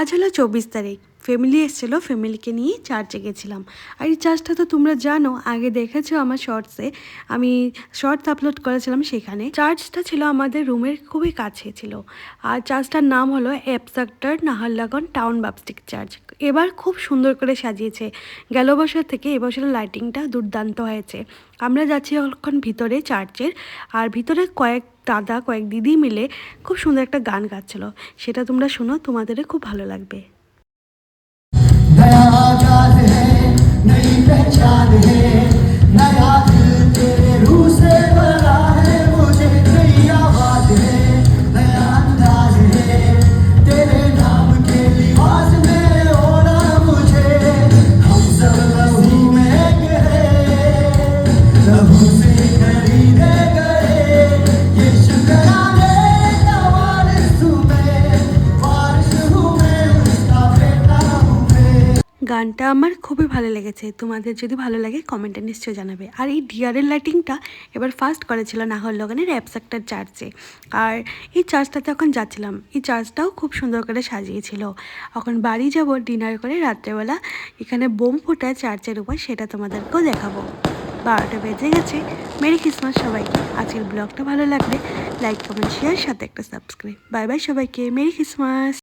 আজ হলো 24 তারিখ। ফ্যামিলি এসেছিলো, ফ্যামিলিকে নিয়ে চার্চে গেছিলাম। আর এই চার্চটা তো তোমরা জানো, আগে দেখেছো আমার শর্টসে, আমি শর্টস আপলোড করেছিলাম। সেখানে চার্চটা ছিল আমাদের রুমের খুবই কাছে ছিল। আর চার্চটার নাম হলো অ্যাবসাক্টর নাহারলাগন টাউন বাপস্টিক চার্চ। এবার খুব সুন্দর করে সাজিয়েছে। গেল বছর থেকে এবছরের লাইটিংটা দুর্দান্ত হয়েছে। আমরা যাচ্ছি এখন ভিতরে চার্চের, আর ভিতরে কয়েক দাদা কয়েক দিদি মিলে খুব সুন্দর একটা গান গাচ্ছিল। সেটা তোমরা শোনো, তোমাদের খুব ভালো লাগবে। नया आगाज है, नई पहचान है, नया दिल तेरे रूह से भरा है, मुझे नई आवाज है, नया अंदाज है, तेरे नाम के लिबास में ओढ़ा मुझे, हम सब लहू में एक है, लहू से खरीदे गए, ये शुक्राने का वारिस हूँ मैं उसका बेटा हूँ मैं। গানটা আমার খুবই ভালো লেগেছে। তোমাদের যদি ভালো লাগে কমেন্টে নিশ্চয়ই জানাবে। আর এই ডিয়ারের লাইটিংটা এবার ফার্স্ট করেছিল নাহরলগনের অ্যাবসাক্টর চার্চে। আর এই চার্চটাতে এখন যাচ্ছিলাম, এই চার্চটাও খুব সুন্দর করে সাজিয়েছিল। এখন বাড়ি যাব ডিনার করে রাত্রেবেলা, এখানে বোম ফোটায় চার্চের উপর, সেটা তোমাদেরকেও দেখাবো। 12টা বেজে গেছে। মেরি ক্রিসমাস সবাইকে। আজকের ব্লগটা ভালো লাগলে লাইক কমেন্ট শেয়ার, সাথে একটা সাবস্ক্রাইব। বাই বাই সবাইকে, মেরি ক্রিসমাস।